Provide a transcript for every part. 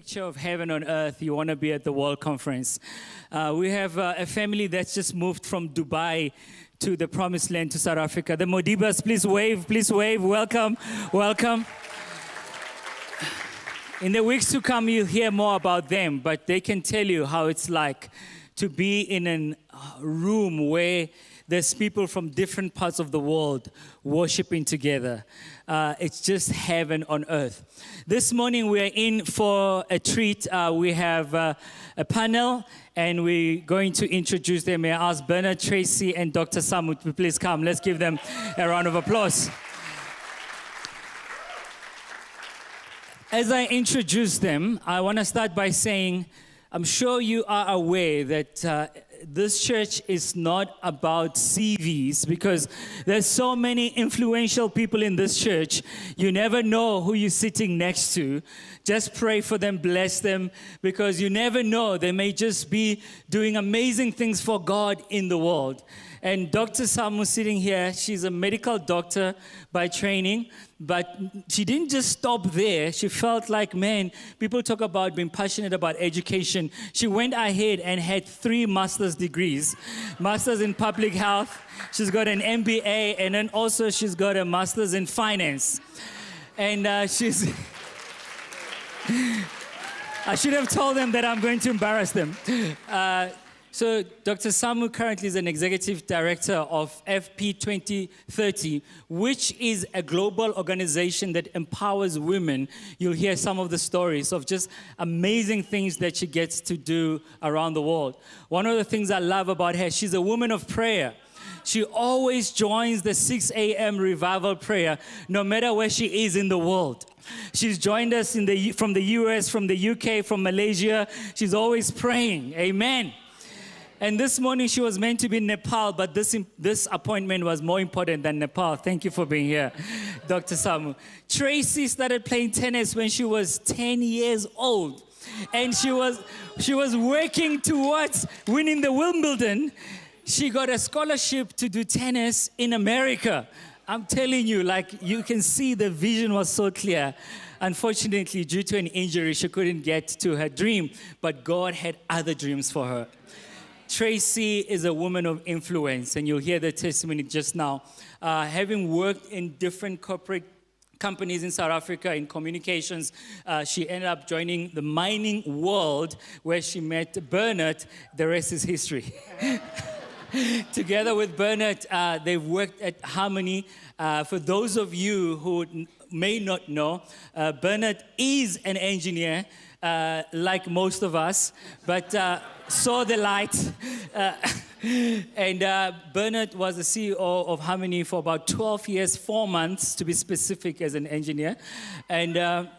picture of heaven on earth, you want to be at the World Conference. We have a family that's just moved from Dubai to the Promised Land, to South Africa. The Modibas, please wave, welcome, welcome. In the weeks to come, you'll hear more about them, but they can tell you how it's like to be in a room where there's people from different parts of the world worshiping together. It's just heaven on earth. This morning we are in for a treat. We have a panel, and we're going to introduce them. May I ask Bernard, Tracy, and Dr. Samu to please come. Let's give them a round of applause. As I introduce them, I want to start by saying, I'm sure you are aware that this church is not about CVs, because there's so many influential people in this church. You never know who you're sitting next to. Just pray for them, bless them, because you never know. They may just be doing amazing things for God in the world. And Dr. Samu sitting here, she's a medical doctor by training, but she didn't just stop there. She felt like, man, people talk about being passionate about education. She went ahead and had 3 master's degrees. Master's in public health, she's got an MBA, and then also she's got a master's in finance. And she's... I should have told them that I'm going to embarrass them. So Dr. Samu currently is an executive director of FP 2030, which is a global organization that empowers women. You'll hear some of the stories of just amazing things that she gets to do around the world. One of the things I love about her, she's a woman of prayer. She always joins the 6 a.m. revival prayer, no matter where she is in the world. She's joined us from the US, from the UK, from Malaysia. She's always praying. Amen. And this morning she was meant to be in Nepal, but this appointment was more important than Nepal. Thank you for being here, Dr. Samu. Tracy started playing tennis when she was 10 years old. And she was working towards winning the Wimbledon. She got a scholarship to do tennis in America. I'm telling you, like, you can see the vision was so clear. Unfortunately, due to an injury, she couldn't get to her dream, but God had other dreams for her. Tracy is a woman of influence, and you'll hear the testimony just now. Having worked in different corporate companies in South Africa in communications, she ended up joining the mining world, where she met Bernard. The rest is history. Together with Bernard, they've worked at Harmony. For those of you who may not know, Bernard is an engineer, like most of us, but saw the light. And Bernard was the CEO of Harmony for about 12 years, 4 months, to be specific, as an engineer. And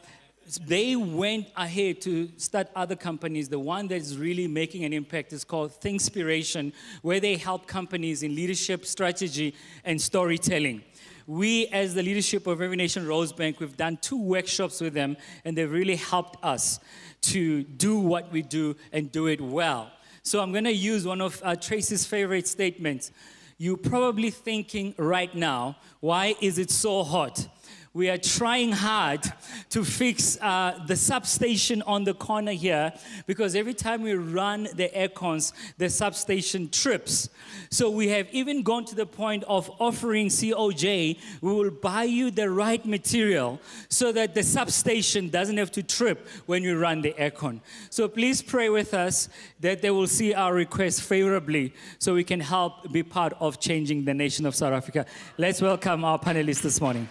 they went ahead to start other companies. The one that's really making an impact is called Thinkspiration, where they help companies in leadership, strategy, and storytelling. We, as the leadership of Every Nation Rosebank, we've done 2 workshops with them, and they've really helped us to do what we do and do it well. So I'm going to use one of Tracy's favorite statements. You're probably thinking right now, why is it so hot? We are trying hard to fix the substation on the corner here, because every time we run the air cons, the substation trips. So we have even gone to the point of offering COJ. We will buy you the right material so that the substation doesn't have to trip when you run the aircon. So please pray with us that they will see our request favorably, so we can help be part of changing the nation of South Africa. Let's welcome our panelists this morning.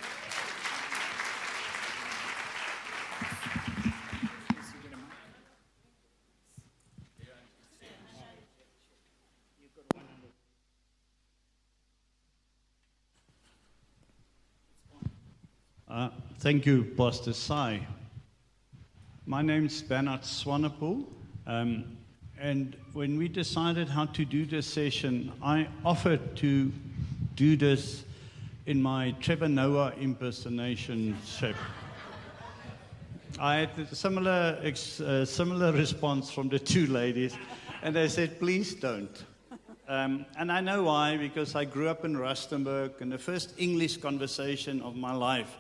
Thank you, Pastor Sai. My name's Bernard Swanepoel, and when we decided how to do this session, I offered to do this in my Trevor Noah impersonation shape. I had a similar response from the 2 ladies, and they said, please don't. And I know why, because I grew up in Rustenburg, and the first English conversation of my life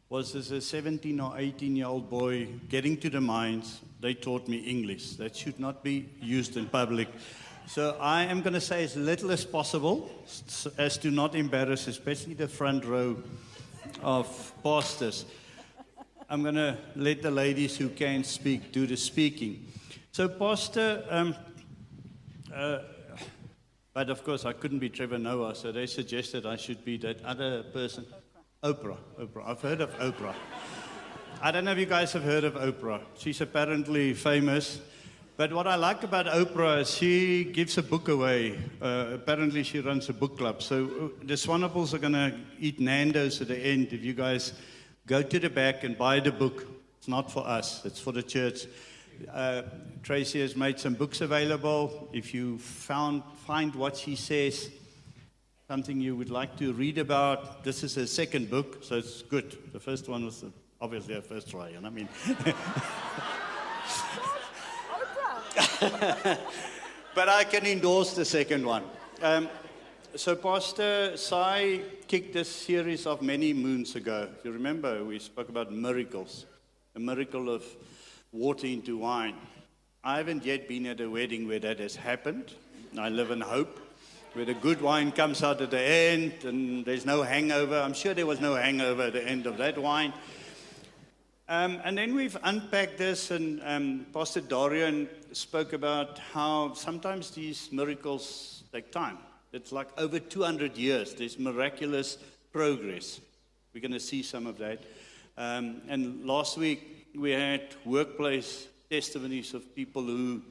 was as a 17 or 18-year-old boy getting to the mines, they taught me English. That should not be used in public. So I am going to say as little as possible, as to not embarrass, especially the front row of pastors. I'm going to let the ladies who can speak do the speaking. So, Pastor, but of course I couldn't be Trevor Noah, so they suggested I should be that other person. Oprah. I've heard of Oprah. I don't know if you guys have heard of Oprah. She's apparently famous. But what I like about Oprah is she gives a book away. Apparently she runs a book club. So the Swanepoels are going to eat Nando's at the end if you guys go to the back and buy the book. It's not for us. It's for the church. Tracy has made some books available. If you find what she says, something you would like to read about, this is her second book, so it's good. The first one was obviously her first try, and I mean... But I can endorse the second one. So Pastor Sai kicked this series off many moons ago. If you remember, we spoke about miracles. A miracle of water into wine. I haven't yet been at a wedding where that has happened. I live in hope, where the good wine comes out at the end and there's no hangover. I'm sure there was no hangover at the end of that wine. And then we've unpacked this, and Pastor Dorian spoke about how sometimes these miracles take time. It's like over 200 years. There's miraculous progress. We're going to see some of that. And last week we had workplace testimonies of people who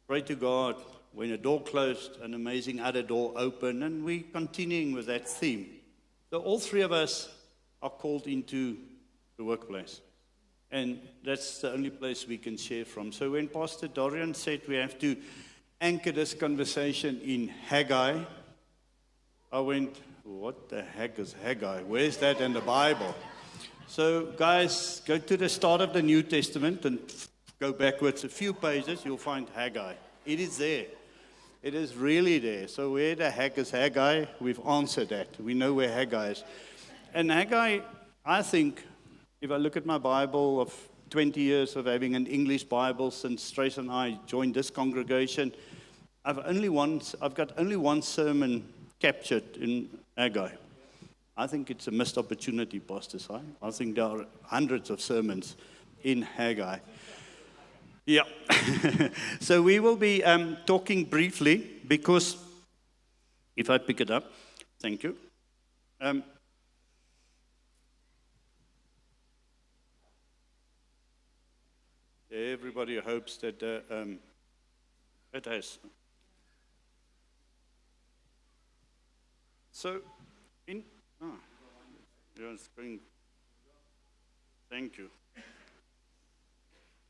prayed to God when a door closed, an amazing other door opened, and we're continuing with that theme. So all three of us are called into the workplace. And that's the only place we can share from. So when Pastor Dorian said we have to anchor this conversation in Haggai, I went, what the heck is Haggai? Where's that in the Bible? So guys, go to the start of the New Testament and go backwards a few pages, you'll find Haggai. It is there. It is really there. So where the heck is Haggai? We've answered that. We know where Haggai is. And Haggai, I think, if I look at my Bible of 20 years of having an English Bible since Trace and I joined this congregation, I've got only one sermon captured in Haggai. I think it's a missed opportunity, Pastor Si. I think there are hundreds of sermons in Haggai. Yeah. So we will be talking briefly because, if I pick it up, thank you. Everybody hopes that it has. So, it's going. Thank you.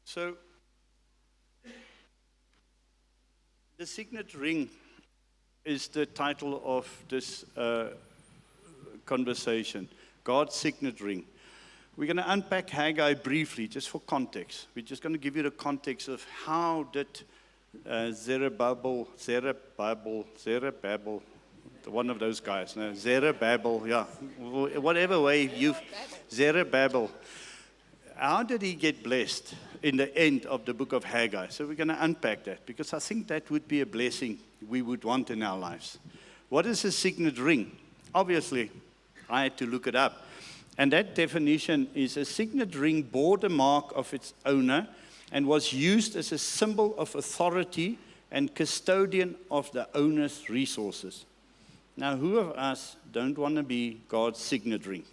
So, the signet ring is the title of this conversation. God's signet ring. We're going to unpack Haggai briefly, just for context. We're just going to give you the context of how did Zerubbabel, one of those guys, no, Zerubbabel, yeah, whatever way Zerubbabel, how did he get blessed in the end of the book of Haggai? So we're going to unpack that, because I think that would be a blessing we would want in our lives. What is a signet ring? Obviously, I had to look it up. And that definition is a signet ring bore the mark of its owner and was used as a symbol of authority and custodian of the owner's resources. Now, who of us don't want to be God's signet ring?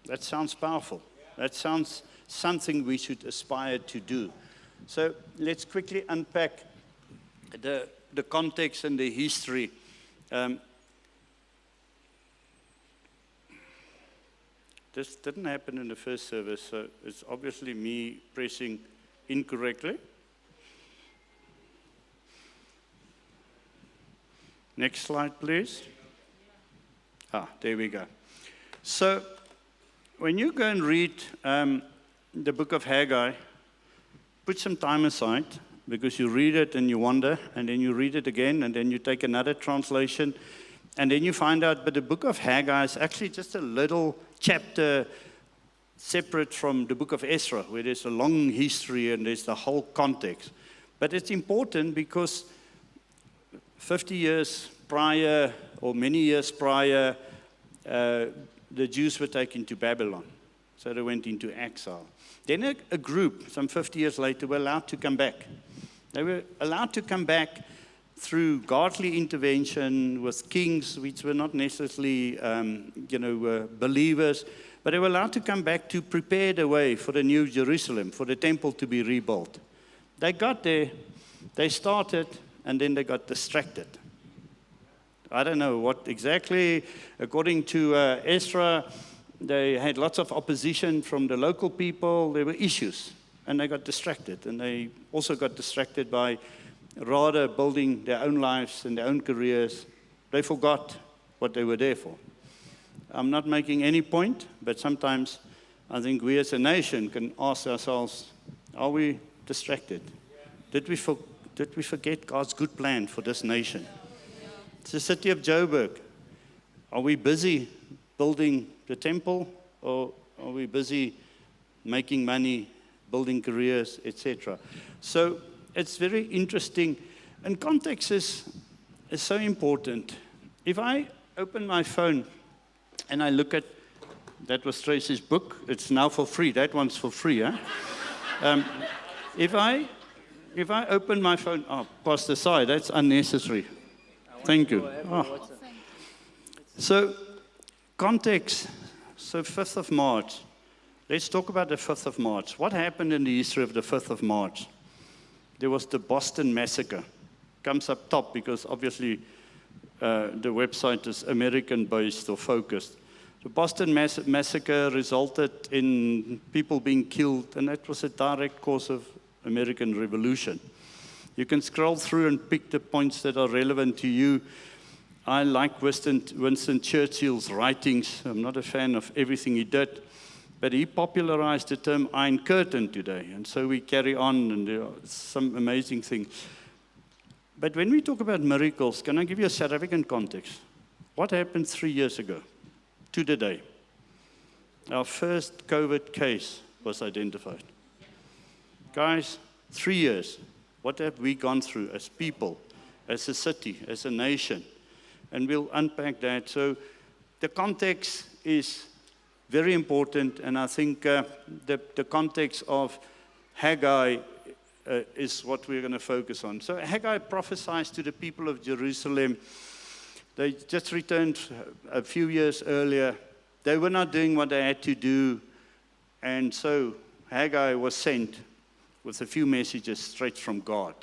That sounds powerful. That sounds something we should aspire to do. So let's quickly unpack the context and the history. This didn't happen in the first service, so it's obviously me pressing incorrectly. Next slide, please. There we go. So, when you go and read the book of Haggai, put some time aside, because you read it and you wonder, and then you read it again, and then you take another translation, and then you find out, but the book of Haggai is actually just a little chapter separate from the book of Ezra, where there's a long history and there's the whole context. But it's important because 50 years prior, or many years prior, the Jews were taken to Babylon. So they went into exile. Then a group, some 50 years later, were allowed to come back. They were allowed to come back through godly intervention with kings, which were not necessarily, believers, but they were allowed to come back to prepare the way for the new Jerusalem, for the temple to be rebuilt. They got there, they started, and then they got distracted. I don't know what exactly. According to Ezra, they had lots of opposition from the local people. There were issues, and they got distracted. And they also got distracted by rather building their own lives and their own careers. They forgot what they were there for. I'm not making any point, but sometimes I think we as a nation can ask ourselves, are we distracted? Did we forget God's good plan for this nation? It's the city of Joburg. Are we busy building the temple, or are we busy making money, building careers, etc.? So it's very interesting, and context is so important. If I open my phone and I look at, that was Tracy's book, it's now for free, that one's for free, huh? If I open my phone, Pastor Sai, that's unnecessary. Thank you. Oh. So, context, so 5th of March. Let's talk about the 5th of March. What happened in the history of the 5th of March? There was the Boston Massacre. Comes up top because obviously the website is American-based or focused. The Boston Massacre resulted in people being killed, and that was a direct cause of American Revolution. You can scroll through and pick the points that are relevant to you. I like Winston Churchill's writings. I'm not a fan of everything he did, but he popularized the term Iron Curtain today, and so we carry on, and there are some amazing things. But when we talk about miracles, can I give you a South African context? What happened 3 years ago to the day? Our first COVID case was identified. Guys, 3 years. What have we gone through as people, as a city, as a nation? And we'll unpack that. So the context is very important, and I think the context of Haggai is what we're going to focus on. So Haggai prophesies to the people of Jerusalem. They just returned a few years earlier. They were not doing what they had to do, and so Haggai was sent with a few messages straight from God.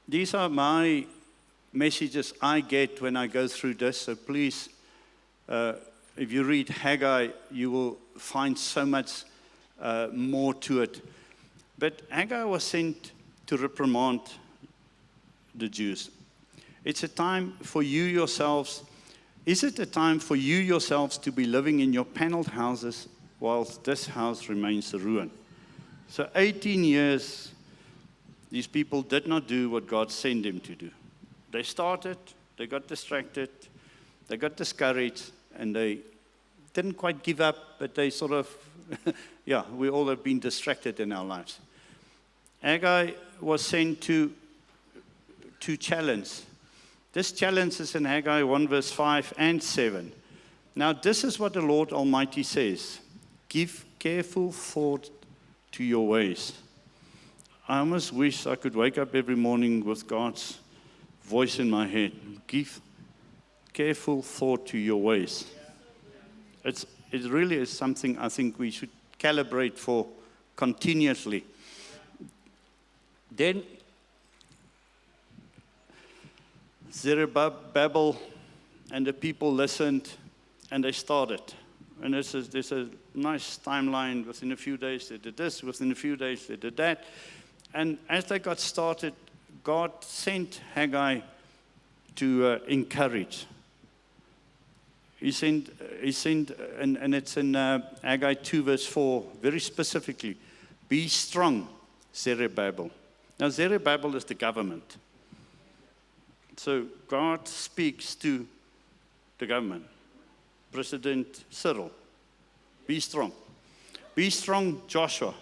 These are my messages I get when I go through this, so please, if you read Haggai, you will find so much more to it. But Haggai was sent to reprimand the Jews. It's a time for you yourselves. Is it a time for you yourselves to be living in your paneled houses whilst this house remains a ruin? So 18 years, these people did not do what God sent them to do. They started, they got distracted, they got discouraged, and they didn't quite give up, but they sort of, we all have been distracted in our lives. Haggai was sent to challenge. This challenge is in Haggai 1 verse 5 and 7. Now this is what the Lord Almighty says. Give careful thought to your ways. I almost wish I could wake up every morning with God's voice in my head. Give careful thought to your ways. It really is something I think we should calibrate for continuously. Then Zerubbabel and the people listened, and they started. And there's a nice timeline. Within a few days they did this, within a few days they did that. And as they got started, God sent Haggai to encourage. He sent, and it's in Haggai 2 verse 4, very specifically, be strong, Zerubbabel. Now Zerubbabel is the government. So God speaks to the government. President Cyril, be strong. Be strong, Joshua.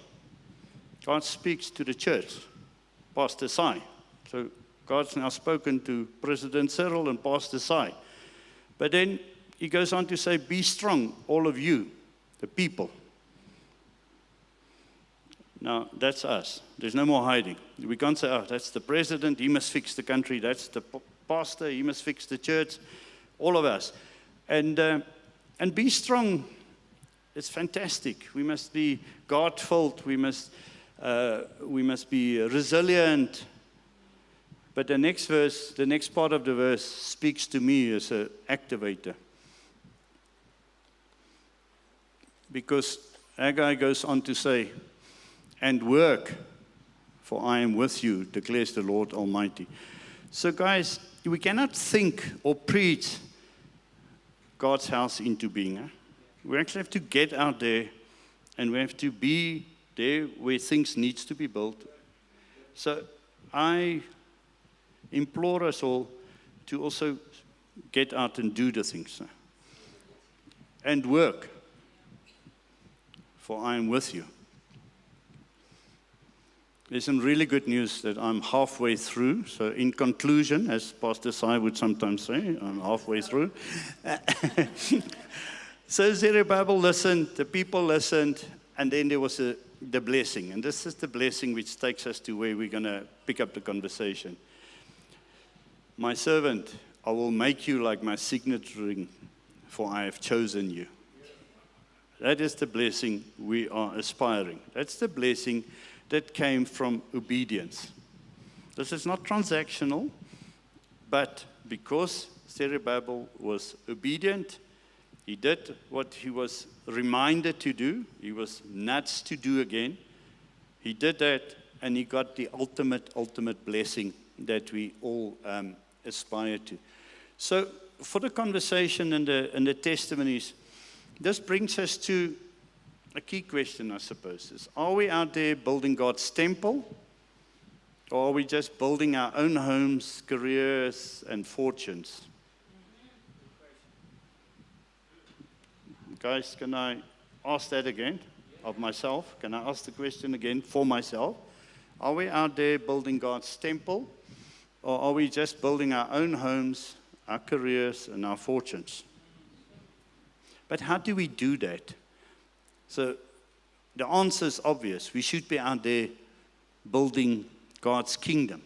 God speaks to the church, Pastor Sai. So God's now spoken to President Cyril and Pastor Sai. But then he goes on to say, be strong, all of you, the people. Now, that's us. There's no more hiding. We can't say, oh, that's the president, he must fix the country. That's the pastor, he must fix the church. All of us. And be strong. It's fantastic. We must be God-filled. We must be resilient. But the next verse, the next part of the verse speaks to me as an activator. Because Haggai goes on to say, and work, for I am with you, declares the Lord Almighty. So guys, we cannot think or preach God's house into being. We actually have to get out there, and we have to be there where things need to be built. So I implore us all to also get out and do the things. And work, for I am with you. There's some really good news that I'm halfway through. So in conclusion, as Pastor Sai would sometimes say, I'm halfway through. So Zerubbabel listened, the people listened, and then there was the blessing. And this is the blessing which takes us to where we're going to pick up the conversation. My servant, I will make you like my signet ring, for I have chosen you. That is the blessing we are aspiring. That's the blessing that came from obedience. This is not transactional, but because Zerubbabel was obedient, he did what he was reminded to do. He was nudged to do again. He did that, and he got the ultimate blessing that we all aspire to. So for the conversation and the testimonies, this brings us to a key question, I suppose, is, are we out there building God's temple, or are we just building our own homes, careers, and fortunes? Guys, can I ask that again of myself? Can I ask the question again for myself? Are we out there building God's temple, or are we just building our own homes, our careers, and our fortunes? But how do we do that? So the answer is obvious. We should be out there building God's kingdom.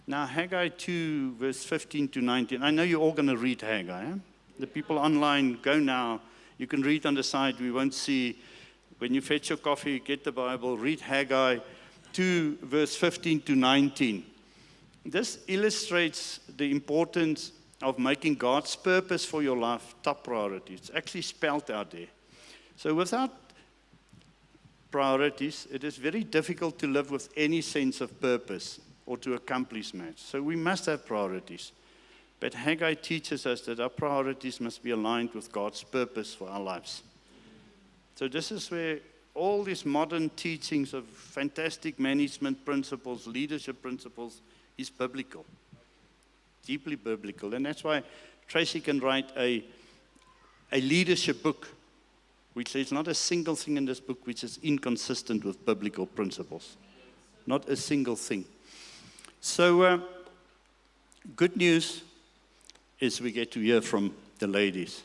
Now, Haggai 2, verse 15 to 19. I know you're all going to read Haggai. Eh? The people online, go now. You can read on the side. We won't see. When you fetch your coffee, get the Bible, read Haggai 2, verse 15 to 19. This illustrates the importance of making God's purpose for your life top priority. It's actually spelled out there. So without priorities, it is very difficult to live with any sense of purpose or to accomplish much. So we must have priorities. But Haggai teaches us that our priorities must be aligned with God's purpose for our lives. So this is where all these modern teachings of fantastic management principles, leadership principles, is biblical. Deeply biblical. And that's why Tracy can write a leadership book, which there's not a single thing in this book which is inconsistent with biblical principles. Not a single thing. So, good news is we get to hear from the ladies.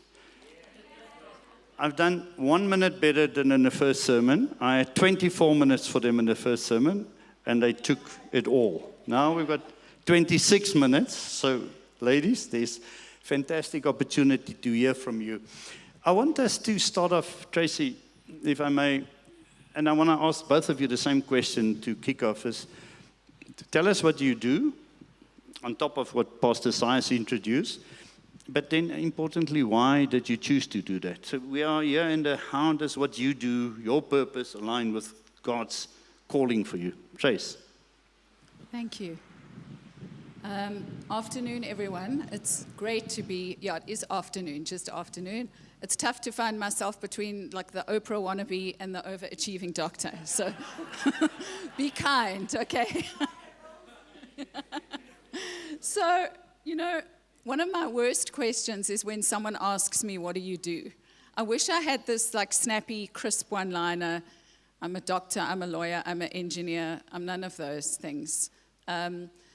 I've done 1 minute better than in the first sermon. I had 24 minutes for them in the first sermon, and they took it all. Now we've got 26 minutes. So, ladies, there's fantastic opportunity to hear from you. I want us to start off, Tracy, if I may, and I want to ask both of you the same question to kick off is, tell us what you do, on top of what Pastor Science introduced, but then importantly, why did you choose to do that? So we are here in the how does what you do, your purpose, align with God's calling for you? Trace. Thank you. Afternoon, everyone. It's great to be, it is afternoon, just afternoon. It's tough to find myself between like the Oprah wannabe and the overachieving doctor. So be kind, okay? So, One of my worst questions is when someone asks me, what do you do? I wish I had this like snappy, crisp one-liner. I'm a doctor, I'm a lawyer, I'm an engineer. I'm none of those things.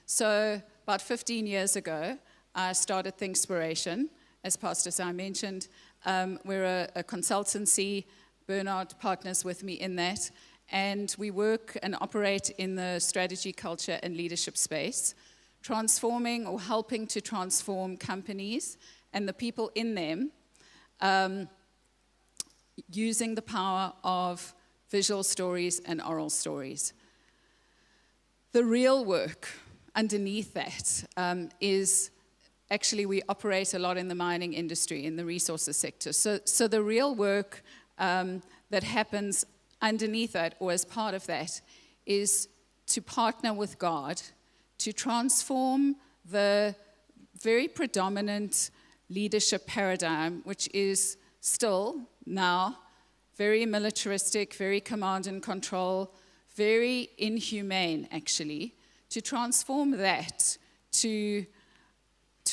So about 15 years ago, I started Thinkspiration, as Pastor Si mentioned. We're a consultancy. Bernard partners with me in that. And we work and operate in the strategy, culture, and leadership space, transforming or helping to transform companies and the people in them, using the power of visual stories and oral stories. The real work underneath that is actually we operate a lot in the mining industry, in the resources sector. So the real work that happens underneath that or as part of that is to partner with God to transform the very predominant leadership paradigm, which is still now very militaristic, very command and control, very inhumane, actually, to transform that to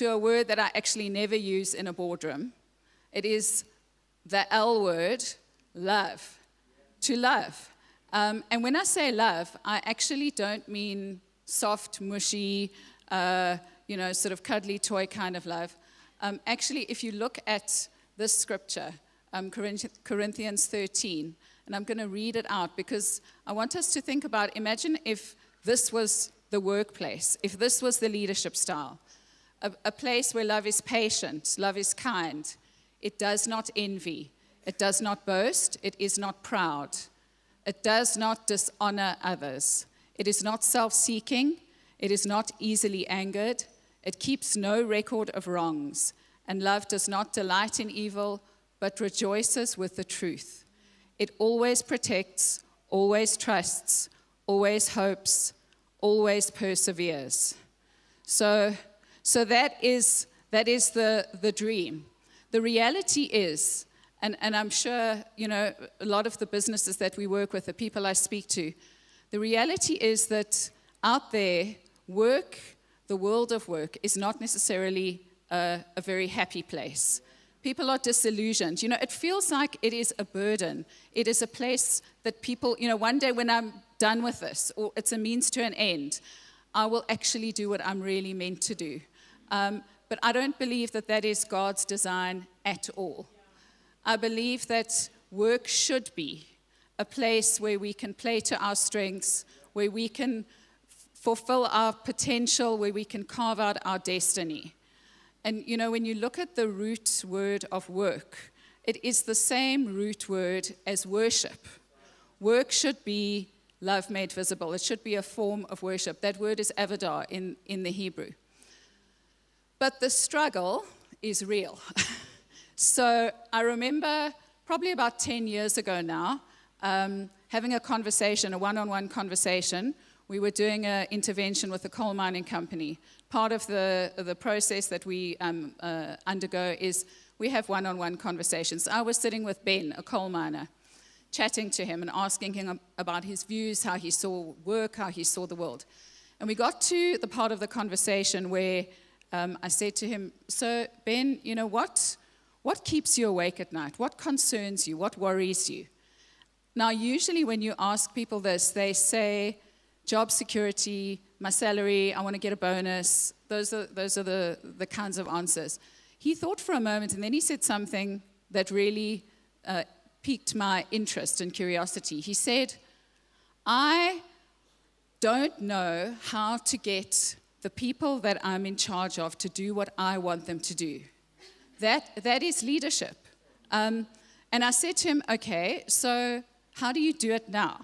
a word that I actually never use in a boardroom. It is the L word, love. To love. And when I say love, I actually don't mean soft, mushy, sort of cuddly toy kind of love. Actually, if you look at this scripture, Corinthians 13, and I'm going to read it out because I want us to think about, imagine if this was the workplace, if this was the leadership style, a place where love is patient, love is kind, it does not envy, it does not boast, it is not proud, it does not dishonor others, it is not self-seeking, it is not easily angered, it keeps no record of wrongs, and love does not delight in evil, but rejoices with the truth. It always protects, always trusts, always hopes, always perseveres. So that is the dream. The reality is, and I'm sure, a lot of the businesses that we work with, the people I speak to, the reality is that out there, work, the world of work, is not necessarily a very happy place. People are disillusioned. It feels like it is a burden. It is a place that people, one day when I'm done with this, or it's a means to an end, I will actually do what I'm really meant to do. But I don't believe that that is God's design at all. I believe that work should be a place where we can play to our strengths, where we can fulfill our potential, where we can carve out our destiny. And, when you look at the root word of work, it is the same root word as worship. Work should be love made visible. It should be a form of worship. That word is avodah in the Hebrew. But the struggle is real. So I remember probably about 10 years ago now, having a conversation, a one-on-one conversation. We were doing an intervention with a coal mining company. Part of the process that we undergo is we have one-on-one conversations. I was sitting with Ben, a coal miner, chatting to him and asking him about his views, how he saw work, how he saw the world. And we got to the part of the conversation where I said to him, so Ben, what keeps you awake at night? What concerns you? What worries you? Now, usually when you ask people this, they say job security, my salary, I want to get a bonus. Those are the kinds of answers. He thought for a moment, and then he said something that really piqued my interest and curiosity. He said, I don't know how to get the people that I'm in charge of to do what I want them to do. That is leadership. And I said to him, okay, so how do you do it now?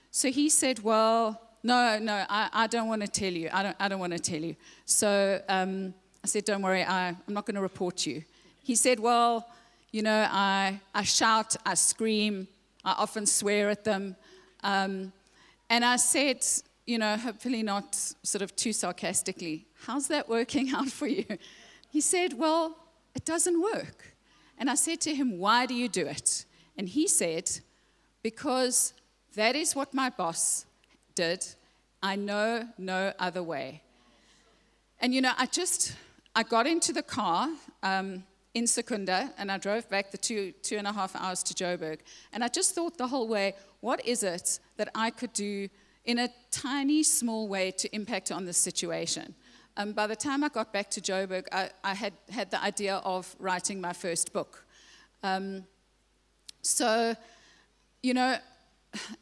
So he said, well, no, I don't want to tell you. I don't want to tell you. So I said, don't worry, I'm not going to report you. He said, well, I shout, I scream, I often swear at them. And I said, hopefully not sort of too sarcastically, how's that working out for you? He said, well, it doesn't work. And I said to him, why do you do it? And he said, because that is what my boss did. I know no other way. And, I got into the car in Secunda, and I drove back the 2.5 hours to Joburg. And I just thought the whole way, what is it that I could do in a tiny, small way to impact on this situation? By the time I got back to Joburg, I had the idea of writing my first book. So, you know,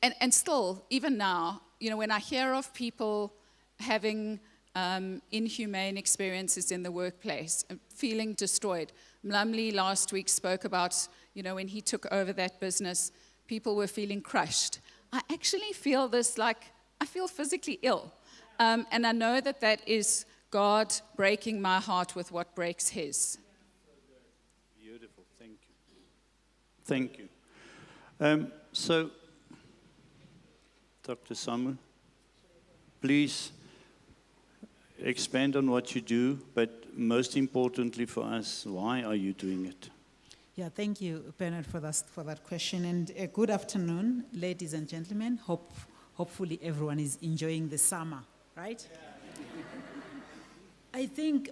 and still, even now, you know, when I hear of people having inhumane experiences in the workplace, feeling destroyed. Mlamli last week spoke about, you know, when he took over that business, people were feeling crushed. I actually feel this like, I feel physically ill. And I know that that is God breaking my heart with what breaks his. Beautiful, thank you. Thank you. So, Dr. Samu, please expand on what you do, but most importantly for us, why are you doing it? Yeah, thank you, Bernard, for that question. And good afternoon, ladies and gentlemen. Hopefully everyone is enjoying the summer, right? Yeah. I think,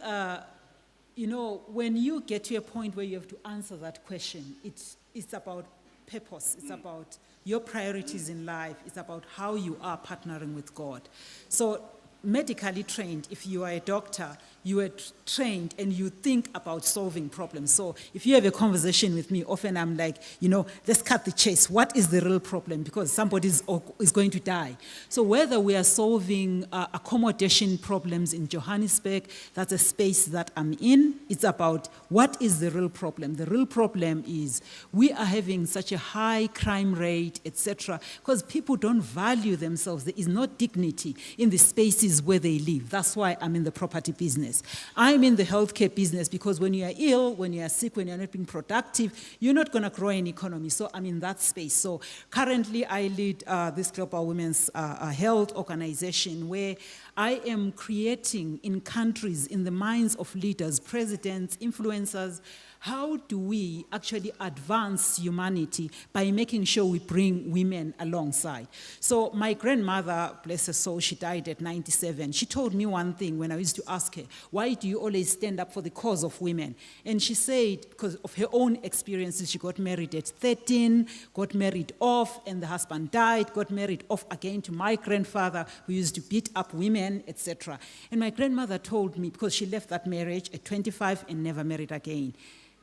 you know, when you get to a point where you have to answer that question, it's about purpose. It's about your priorities in life. It's about how you are partnering with God. So medically trained, if you are a doctor, you are trained and you think about solving problems. So if you have a conversation with me, often I'm like, you know, let's cut the chase. What is the real problem? Because somebody is going to die. So whether we are solving accommodation problems in Johannesburg, that's a space that I'm in. It's about what is the real problem. The real problem is we are having such a high crime rate, etc., because people don't value themselves. There is no dignity in the spaces where they live. That's why I'm in the property business. I'm in the healthcare business because when you are ill, when you are sick, when you're not being productive, you're not going to grow an economy. So I'm in that space. So currently I lead this Global Women's Health Organization where I am creating in countries, in the minds of leaders, presidents, influencers, how do we actually advance humanity by making sure we bring women alongside? So my grandmother, bless her soul, she died at 97. She told me one thing when I used to ask her, why do you always stand up for the cause of women? And she said, because of her own experiences, she got married at 13, got married off, and the husband died, got married off again to my grandfather, who used to beat up women, etc. And my grandmother told me, because she left that marriage at 25 and never married again,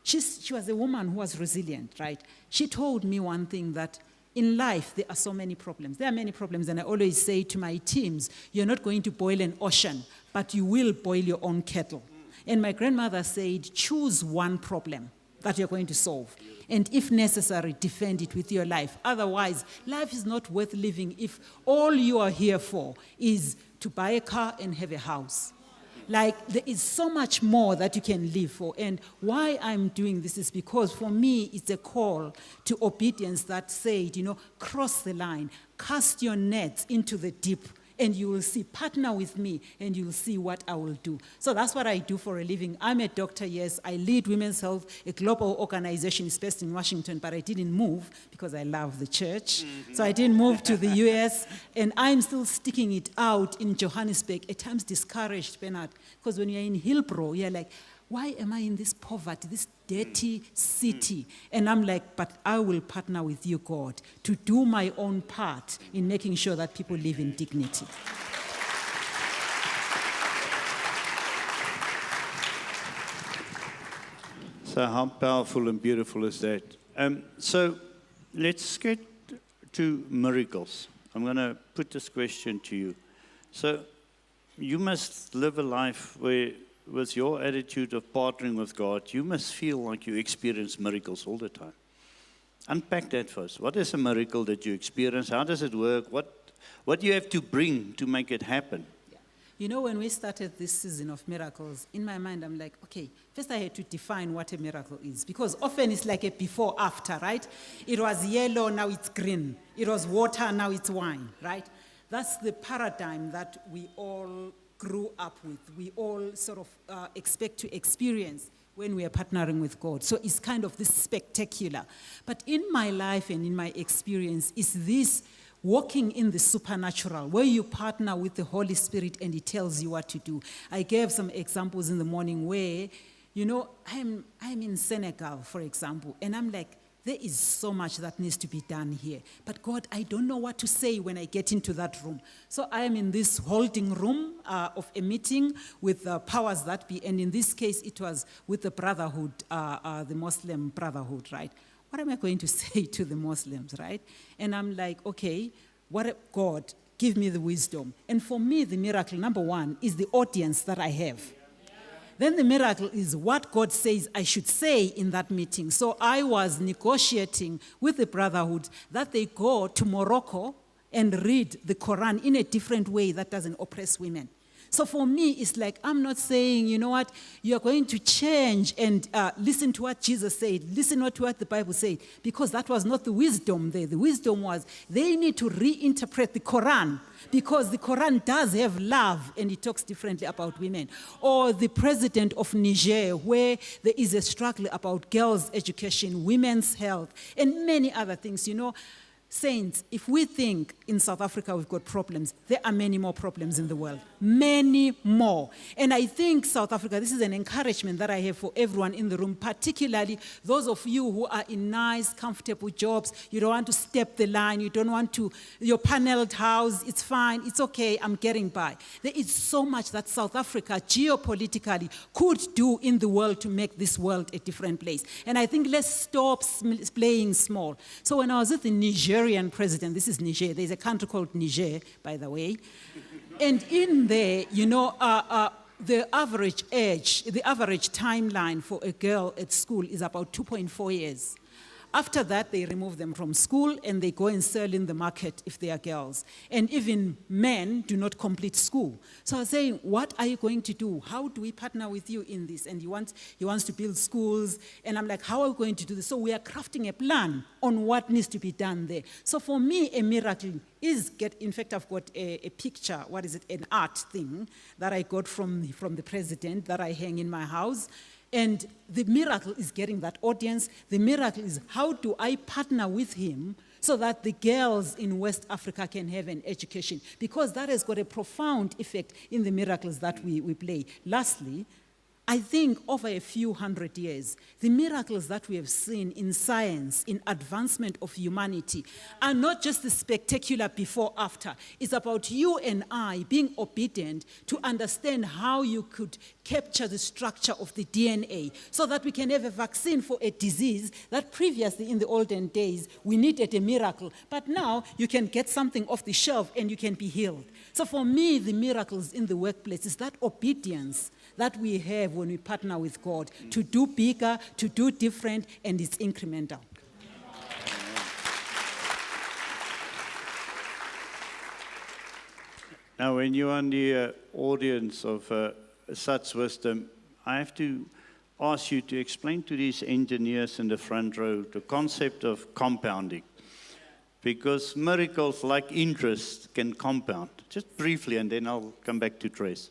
she was a woman who was resilient, right? She told me one thing, that in life, there are so many problems. There are many problems, and I always say to my teams, you're not going to boil an ocean, but you will boil your own kettle. And my grandmother said, choose one problem that you're going to solve. And if necessary, defend it with your life. Otherwise, life is not worth living if all you are here for is to buy a car and have a house. Like, there is so much more that you can live for. And why I'm doing this is because, for me, it's a call to obedience that said, you know, cross the line, cast your nets into the deep, and you will see, partner with me, and you will see what I will do. So that's what I do for a living. I'm a doctor, yes. I lead Women's Health, a global organization. It's based in Washington, but I didn't move because I love the church. So I didn't move to the US, and I'm still sticking it out in Johannesburg, at times discouraged, Bernard, because when you're in Hillbrow, you're like, why am I in this poverty, this dirty city? And I'm like, but I will partner with you, God, to do my own part in making sure that people live in dignity. So how powerful and beautiful is that? So let's get to miracles. I'm going to put this question to you. So you must live a life where, with your attitude of partnering with God, you must feel like you experience miracles all the time. Unpack that first. What is a miracle that you experience? How does it work? What do you have to bring to make it happen? Yeah. You know, when we started this season of miracles, in my mind, I'm like, okay, first I had to define what a miracle is. Because often it's like a before-after, right? It was yellow, now it's green. It was water, now it's wine, right? That's the paradigm that we all grew up with, we all sort of expect to experience when we are partnering with God. So it's kind of this spectacular. But in my life and in my experience is this walking in the supernatural, where you partner with the Holy Spirit and He tells you what to do. I gave some examples in the morning where, you know, I'm in Senegal, for example, and I'm like, there is so much that needs to be done here. But God, I don't know what to say when I get into that room. So I am in this holding room of a meeting with powers that be. And in this case, it was with the brotherhood, the Muslim brotherhood, right? What am I going to say to the Muslims, right? And I'm like, okay, God, give me the wisdom. And for me, the miracle, number one, is the audience that I have. Then the miracle is what God says I should say in that meeting. So I was negotiating with the brotherhood that they go to Morocco and read the Quran in a different way that doesn't oppress women. So for me, it's like, I'm not saying, you know what, you're going to change and listen to what Jesus said, listen to what the Bible said, because that was not the wisdom there. The wisdom was they need to reinterpret the Quran, because the Quran does have love and it talks differently about women. Or the president of Niger, where there is a struggle about girls' education, women's health, and many other things, you know. Saints, if we think in South Africa we've got problems, there are many more problems in the world. Many more. And I think South Africa, this is an encouragement that I have for everyone in the room, particularly those of you who are in nice, comfortable jobs. You don't want to step the line. You don't want to, your paneled house, it's fine, it's okay, I'm getting by. There is so much that South Africa geopolitically could do in the world to make this world a different place. And I think let's stop playing small. So when I was with the Nigerian president, this is Niger, there's a country called Niger, by the way, and in there, you know, the average age, the average timeline for a girl at school is about 2.4 years. After that, they remove them from school and they go and sell in the market if they are girls. And even men do not complete school. So I was saying, what are you going to do? How do we partner with you in this? And he wants to build schools. And I'm like, how are we going to do this? So we are crafting a plan on what needs to be done there. So for me, a miracle is in fact, I've got a picture, an art thing that I got from the president that I hang in my house. And the miracle is getting that audience. The miracle is how do I partner with him so that the girls in West Africa can have an education? Because that has got a profound effect in the miracles that we play. Lastly, I think over a few hundred years, the miracles that we have seen in science, in advancement of humanity, are not just the spectacular before, after. It's about you and I being obedient to understand how you could capture the structure of the DNA so that we can have a vaccine for a disease that previously in the olden days we needed a miracle. But now you can get something off the shelf and you can be healed. So for me, the miracles in the workplace is that obedience that we have when we partner with God to do bigger, to do different, and it's incremental. Now, when you're on the audience of such wisdom, I have to ask you to explain to these engineers in the front row the concept of compounding. Because miracles like interest can compound. Just briefly, and then I'll come back to Trace.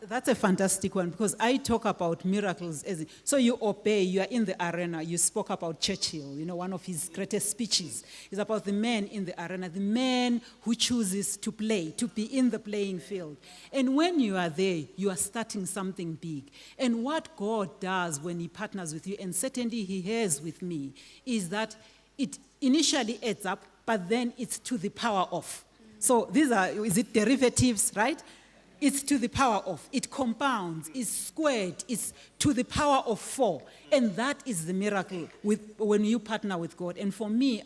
That's a fantastic one, because I talk about miracles so you obey, you are in the arena. You spoke about Churchill, you know, one of his greatest speeches is about the man in the arena, the man who chooses to play, to be in the playing field. And when you are there, you are starting something big. And what God does when he partners with you, and certainly he has with me, is that it initially adds up, but then it's to the power of. So these are, is it derivatives, right? It's to the power of. It compounds, it's squared, it's to the power of 4. And that is the miracle when you partner with God. And for me,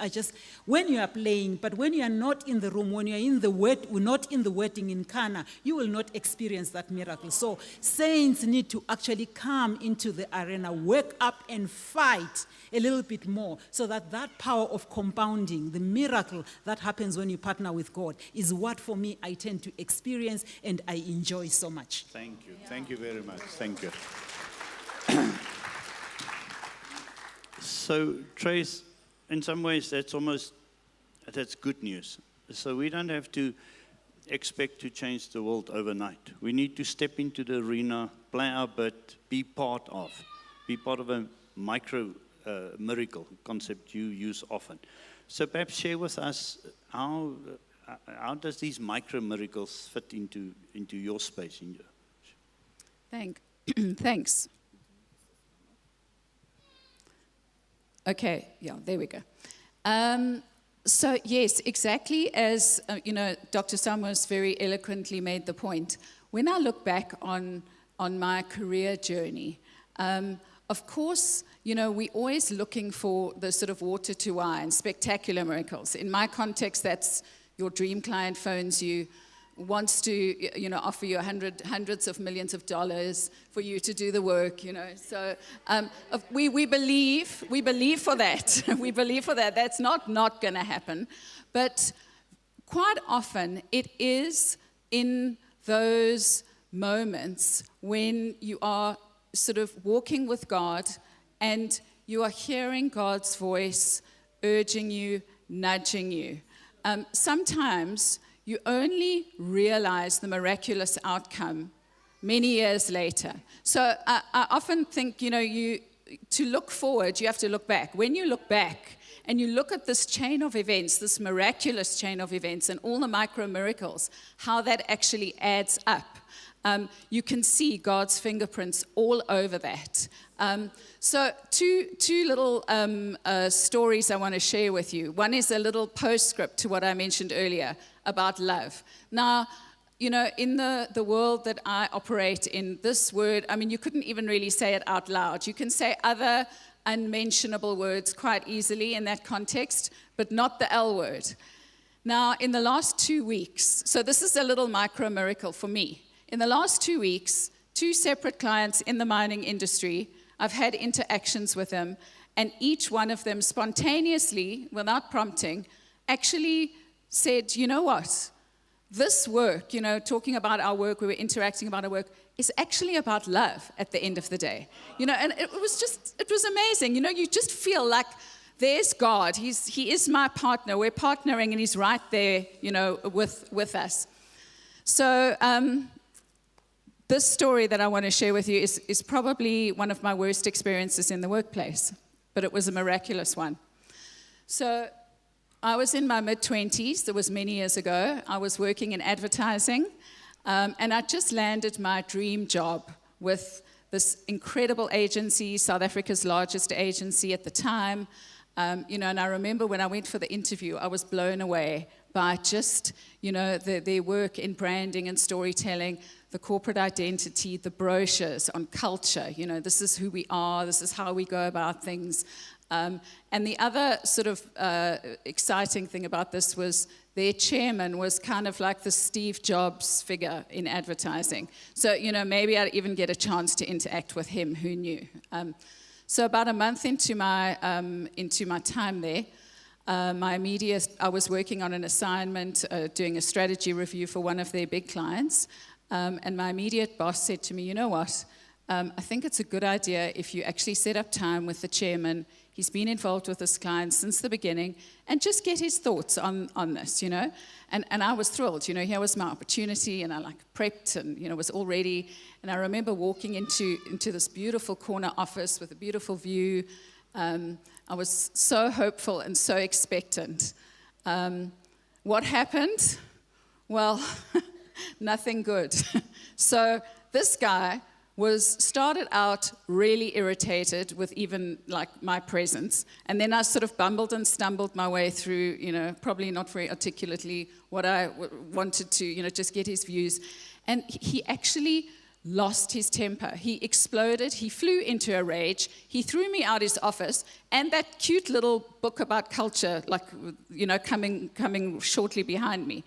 when you are playing, but when you are not in the room, when you are not in the wedding in Cana, you will not experience that miracle. So saints need to actually come into the arena, wake up and fight a little bit more so that power of compounding, the miracle that happens when you partner with God, is what for me I tend to experience and I enjoy so much. Thank you. Yeah. Thank you very much. Thank you. So, Trace, in some ways, that's good news. So we don't have to expect to change the world overnight. We need to step into the arena, play our bit, be part of a micro miracle, concept you use often. So perhaps share with us how does these micro miracles fit into your space? Thanks. Okay, yeah, there we go. So yes, exactly as Dr. Summers very eloquently made the point. When I look back on my career journey, of course, we're always looking for the sort of water to wine, spectacular miracles. In my context, that's your dream client phones you, wants to, offer you hundreds of millions of dollars for you to do the work, So we believe for that. We believe for that. That's not going to happen. But quite often, it is in those moments when you are sort of walking with God and you are hearing God's voice urging you, nudging you. Sometimes you only realize the miraculous outcome many years later. So I often think, to look forward, you have to look back. When you look back and you look at this chain of events, this miraculous chain of events and all the micro miracles, how that actually adds up, you can see God's fingerprints all over that. So two little stories I want to share with you. One is a little postscript to what I mentioned earlier about love. Now, in the world that I operate in, this word, you couldn't even really say it out loud. You can say other unmentionable words quite easily in that context, but not the L word. Now, in the last 2 weeks, so this is a little micro miracle for me. In the last 2 weeks, 2 separate clients in the mining industry, I've had interactions with them, and each one of them spontaneously, without prompting, actually said, you know what? This work, talking about our work, we were interacting about our work, is actually about love at the end of the day. And it was amazing. You just feel like there's God. He is my partner. We're partnering, and he's right there, with us. So, this story that I want to share with you is probably one of my worst experiences in the workplace, but it was a miraculous one. So I was in my mid-20s. That was many years ago. I was working in advertising, and I just landed my dream job with this incredible agency, South Africa's largest agency at the time. And I remember when I went for the interview, I was blown away by just, their work in branding and storytelling, the corporate identity, the brochures on culture. This is who we are, this is how we go about things. And the other sort of exciting thing about this was their chairman was kind of like the Steve Jobs figure in advertising. So, maybe I'd even get a chance to interact with him, who knew. So about a month into my time there, I was working on an assignment, doing a strategy review for one of their big clients, and my immediate boss said to me, you know what, I think it's a good idea if you actually set up time with the chairman. He's been involved with this client since the beginning, and just get his thoughts on this, And I was thrilled, here was my opportunity, and I prepped and, was all ready. And I remember walking into this beautiful corner office with a beautiful view. I was so hopeful and so expectant. What happened? Well, nothing good. So this guy started out really irritated with even my presence. And then I sort of bumbled and stumbled my way through, probably not very articulately what I wanted to, just get his views. And he actually lost his temper. He exploded. He flew into a rage. He threw me out his office, and that cute little book about culture, coming shortly behind me.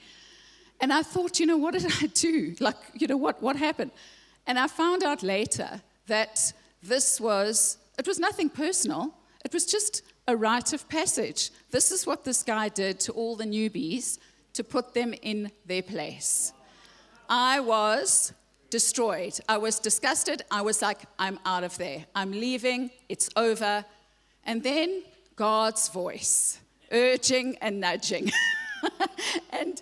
And I thought, what did I do? What happened? And I found out later that it was nothing personal. It was just a rite of passage. This is what this guy did to all the newbies to put them in their place. I was destroyed. I was disgusted. I was like, I'm out of there. I'm leaving. It's over. And then God's voice, urging and nudging. and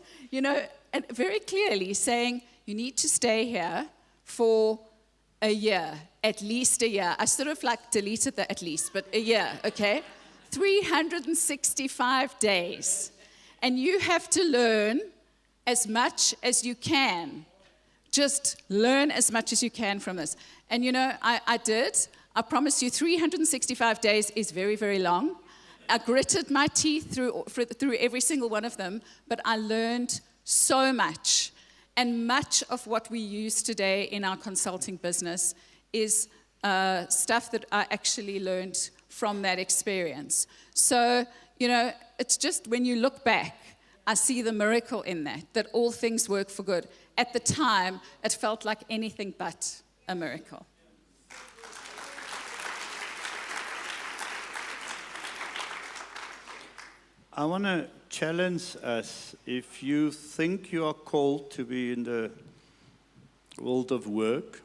very clearly saying, you need to stay here for a year, at least a year. I sort of like deleted the at least, but a year, okay? 365 days. And you have to learn as much as you can. Just learn as much as you can from this. And you know, I did. I promise you 365 days is very, very long. I gritted my teeth through every single one of them, but I learned so much. And much of what we use today in our consulting business is stuff that I actually learned from that experience. So, you know, it's just when you look back, I see the miracle in that all things work for good. At the time, it felt like anything but a miracle. I want to challenge us. If you think you are called to be in the world of work,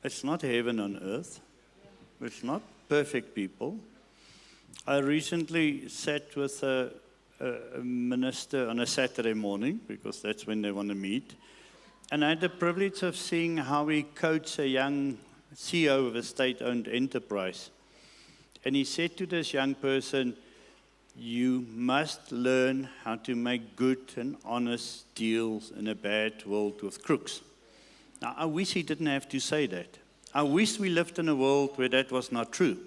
it's not heaven on earth. It's not perfect people. I recently sat with a minister on a Saturday morning, because that's when they want to meet. And I had the privilege of seeing how he coached a young CEO of a state-owned enterprise. And he said to this young person, you must learn how to make good and honest deals in a bad world with crooks. Now, I wish he didn't have to say that. I wish we lived in a world where that was not true.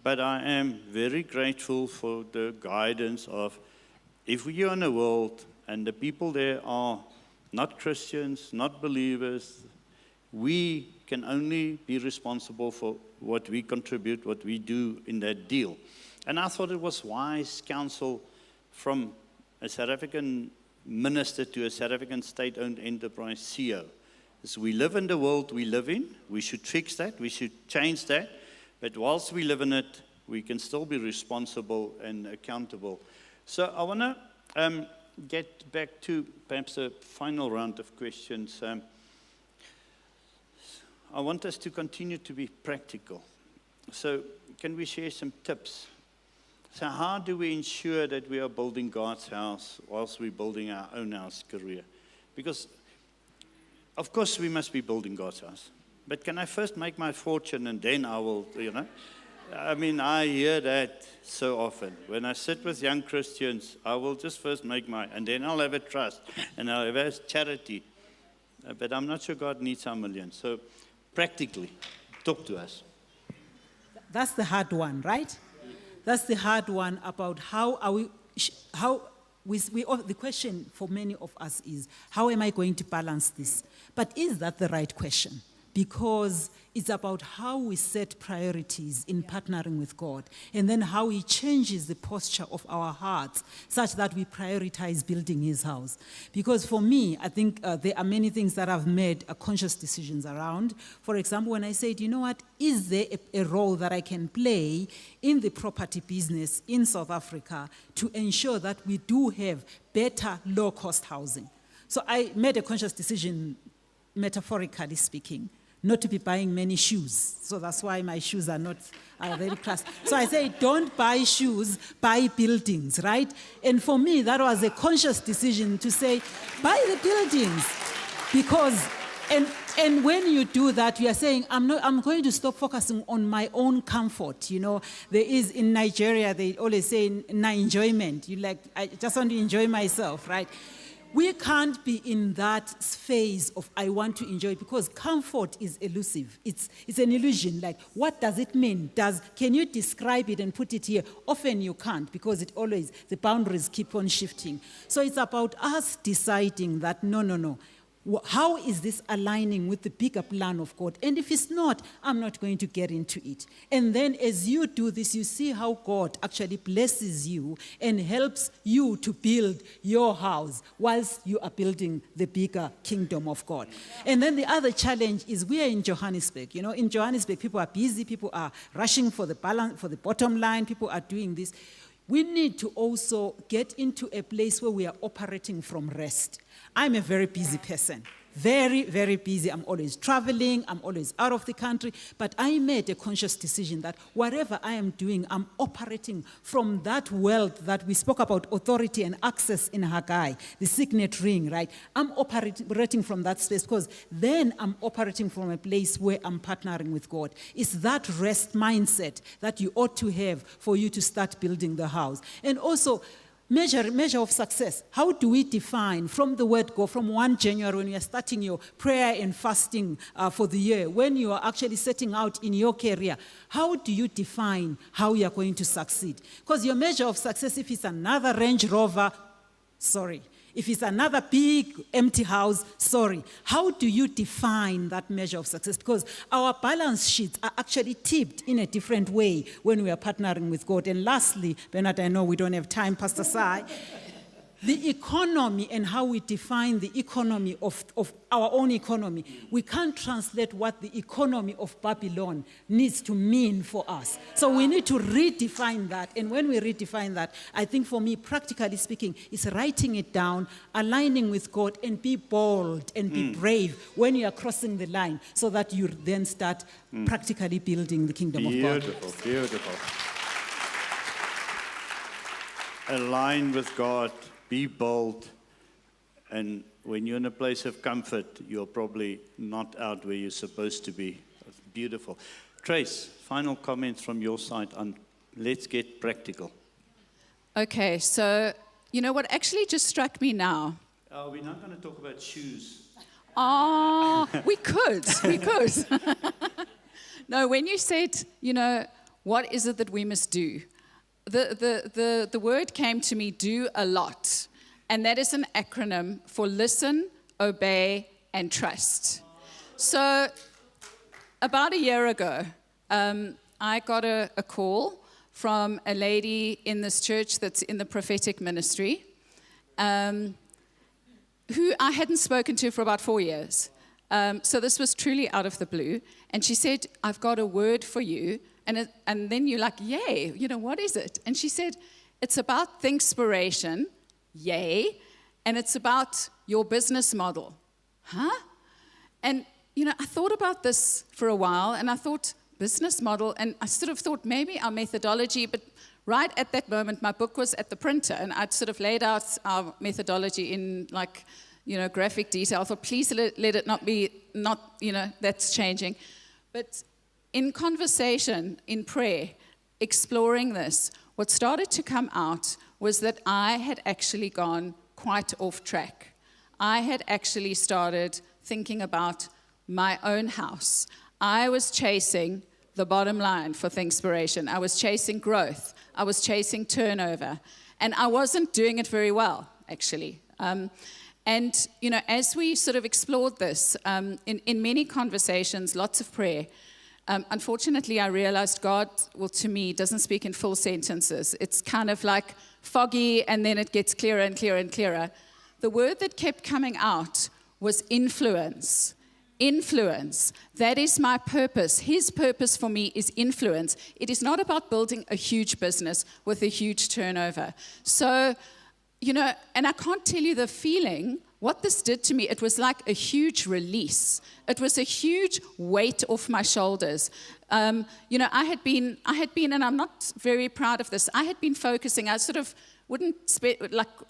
But I am very grateful for the guidance of, if we are in a world and the people there are not Christians, not believers, we can only be responsible for what we contribute, what we do in that deal. And I thought it was wise counsel from a South African minister to a South African state-owned enterprise CEO. So we live in the world we live in. We should fix that. We should change that. But whilst we live in it, we can still be responsible and accountable. So I want to get back to perhaps a final round of questions. I want us to continue to be practical. So can we share some tips? So how do we ensure that we are building God's house whilst we're building our own house career? Because, of course, we must be building God's house. But can I first make my fortune and then I will, you know? I mean, I hear that so often. When I sit with young Christians, I will just first make mine, and then I'll have a trust, and I'll have a charity. But I'm not sure God needs our millions. So practically, talk to us. That's the hard one, right? That's the hard one about how are we, the question for many of us is, how am I going to balance this? But is that the right question? Because it's about how we set priorities in partnering with God, and then how He changes the posture of our hearts such that we prioritize building His house. Because for me, I think there are many things that I've made conscious decisions around. For example, when I said, you know what, is there a role that I can play in the property business in South Africa to ensure that we do have better low-cost housing? So I made a conscious decision, metaphorically speaking, not to be buying many shoes. So that's why my shoes are not very class. So I say, don't buy shoes, buy buildings, right? And for me, that was a conscious decision to say, buy the buildings. Because, and when you do that, you are saying, I'm going to stop focusing on my own comfort. You know, there is in Nigeria, they always say, na enjoyment. I just want to enjoy myself, right? We can't be in that phase of I want to enjoy, because comfort is elusive. It's an illusion. Like, what does it mean? Can you describe it and put it here? Often you can't, because the boundaries keep on shifting. So it's about us deciding that no. How is this aligning with the bigger plan of God? And if it's not, I'm not going to get into it. And then as you do this, you see how God actually blesses you and helps you to build your house whilst you are building the bigger kingdom of God. And then the other challenge is we are in Johannesburg. You know, in Johannesburg, people are busy, people are rushing for the balance, for the bottom line, people are doing this. We need to also get into a place where we are operating from rest. I'm a very busy person, very, very busy. I'm always traveling. I'm always out of the country. But I made a conscious decision that whatever I am doing, I'm operating from that wealth that we spoke about, authority and access in Haggai, the signet ring, right? I'm operating from that space because then I'm operating from a place where I'm partnering with God. It's that rest mindset that you ought to have for you to start building the house. And also, measure of success. How do we define from the word go, from 1 January when you are starting your prayer and fasting for the year, when you are actually setting out in your career, how do you define how you are going to succeed? Because your measure of success, if it's another Range Rover, sorry. If it's another big empty house, sorry. How do you define that measure of success? Because our balance sheets are actually tipped in a different way when we are partnering with God. And lastly, Bernard, I know we don't have time, Pastor Sai, the economy and how we define the economy of our own economy. We can't translate what the economy of Babylon needs to mean for us. So we need to redefine that. And when we redefine that, I think for me, practically speaking, it's writing it down, aligning with God, and be bold and be brave when you are crossing the line so that you then start practically building the kingdom of God. Beautiful, beautiful. Align with God. Be bold, and when you're in a place of comfort, you're probably not out where you're supposed to be. That's beautiful. Trace, final comments from your side on let's get practical. Okay, so you know what actually just struck me now? We're not going to talk about shoes. Oh, we could. No, when you said, you know, what is it that we must do? The word came to me, do a lot. And that is an acronym for listen, obey, and trust. So about a year ago, I got a call from a lady in this church that's in the prophetic ministry, who I hadn't spoken to for about 4 years. So this was truly out of the blue. And she said, I've got a word for you. And then you're like, yay, you know, what is it? And she said, it's about thinkspiration, yay, and it's about your business model. Huh? And, you know, I thought about this for a while, and I thought, business model, and I sort of thought maybe our methodology, but right at that moment, my book was at the printer, and I'd sort of laid out our methodology in, like, you know, graphic detail. I thought, please let it not be, you know, that's changing. But in conversation, in prayer, exploring this, what started to come out was that I had actually gone quite off track. I had actually started thinking about my own house. I was chasing the bottom line for thinkspiration. I was chasing growth. I was chasing turnover. And I wasn't doing it very well, actually. And, you know, as we sort of explored this, in many conversations, lots of prayer, unfortunately, I realized God, well, to me, doesn't speak in full sentences. It's kind of like foggy, and then it gets clearer and clearer and clearer. The word that kept coming out was influence. Influence. That is my purpose. His purpose for me is influence. It is not about building a huge business with a huge turnover. So, you know, and I can't tell you the feeling. What this did to me, it was like a huge release. It was a huge weight off my shoulders. You know, I had been, and I'm not very proud of this, I had been focusing, I sort of wouldn't,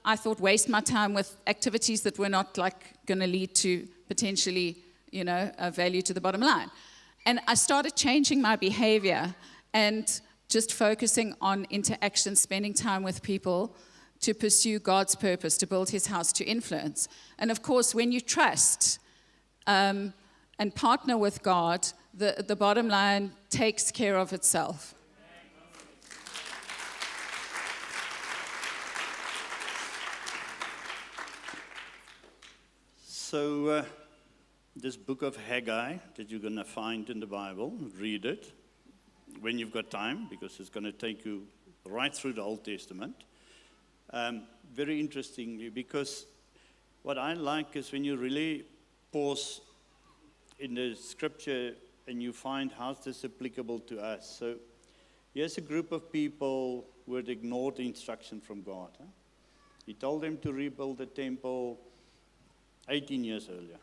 I thought, waste my time with activities that were not, like, going to lead to potentially, you know, a value to the bottom line. And I started changing my behavior and just focusing on interaction, spending time with people, to pursue God's purpose, to build his house, to influence. And of course, when you trust and partner with God, the bottom line takes care of itself. So this book of Haggai that you're going to find in the Bible, read it when you've got time, because it's going to take you right through the Old Testament. Very interestingly, because what I like is when you really pause in the scripture and you find how's this applicable to us. So here's a group of people who had ignored the instruction from God. He told them to rebuild the temple 18 years earlier.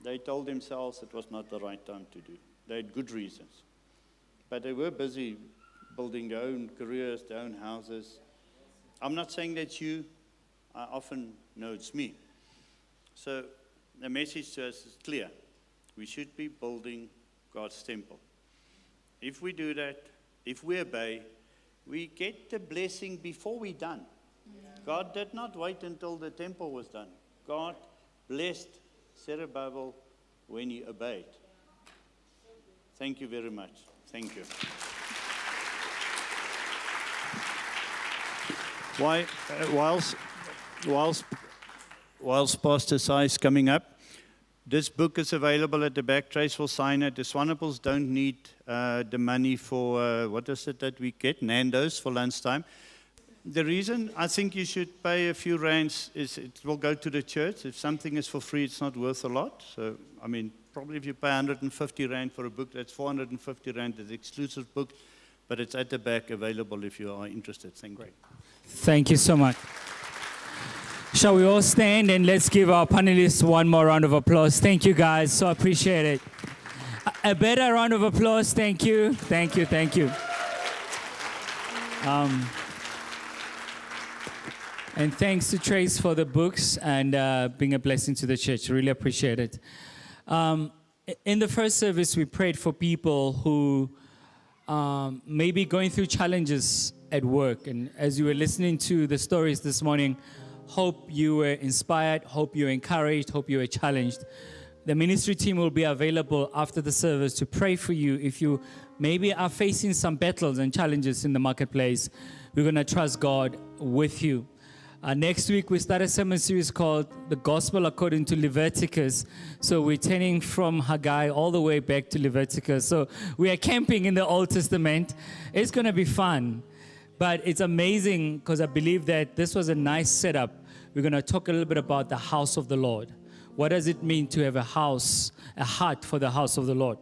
They told themselves it was not the right time to do. They had good reasons. But they were busy building their own careers, their own houses. I'm not saying that's you. I often know it's me. So the message to us is clear. We should be building God's temple. If we do that, if we obey, we get the blessing before we're done. God did not wait until the temple was done. God blessed Zerubbabel when he obeyed. Thank you very much. Thank you. Whilst Pastor Sai is coming up, this book is available at the back. Trace will sign it. The Swanepoels don't need the money for, what is it that we get? Nando's for lunchtime. The reason I think you should pay a few rands is it will go to the church. If something is for free, it's not worth a lot. So, I mean, probably if you pay 150 rand for a book, that's 450 rand. It's an exclusive book, but it's at the back available if you are interested. Thank you. Thank you so much. Shall we all stand and let's give our panelists one more round of applause. Thank you, guys. So appreciate it. A better round of applause. Thank you. Thank you. Thank you. And thanks to Trace for the books and being a blessing to the church. Really appreciate it. In the first service, we prayed for people who may be going through challenges at work. And as you were listening to the stories this morning, hope you were inspired, hope you were encouraged, hope you were challenged. The ministry team will be available after the service to pray for you if you maybe are facing some battles and challenges in the marketplace. We're going to trust God with you. Next week, we start a sermon series called The Gospel According to Leviticus. So we're turning from Haggai all the way back to Leviticus. So we are camping in the Old Testament. It's going to be fun. But it's amazing because I believe that this was a nice setup. We're going to talk a little bit about the house of the Lord. What does it mean to have a house, a heart for the house of the Lord?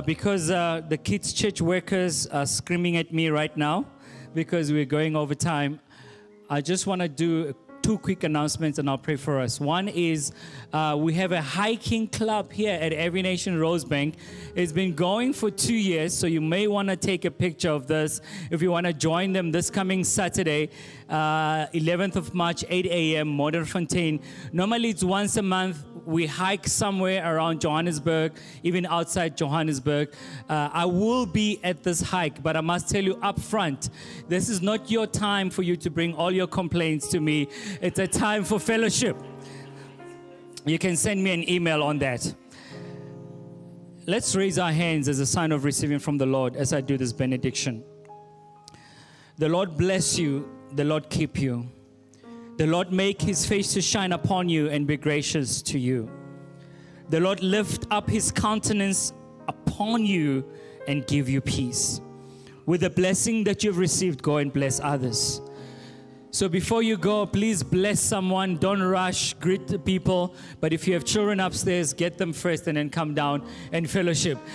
Because the kids' church workers are screaming at me right now because we're going over time. I just want to do 2 quick announcements and I'll pray for us. One is we have a hiking club here at Every Nation Rosebank. It's been going for 2 years, so you may want to take a picture of this if you want to join them this coming Saturday, 11th of March, 8 a.m., Modderfontein. Normally it's once a month. We hike somewhere around Johannesburg, even outside Johannesburg. I will be at this hike, but I must tell you up front, this is not your time for you to bring all your complaints to me. It's a time for fellowship. You can send me an email on that. Let's raise our hands as a sign of receiving from the Lord as I do this benediction. The Lord bless you. The Lord keep you. The Lord make his face to shine upon you and be gracious to you. The Lord lift up his countenance upon you and give you peace. With the blessing that you've received, go and bless others. So before you go, please bless someone. Don't rush, greet the people. But if you have children upstairs, get them first and then come down and fellowship.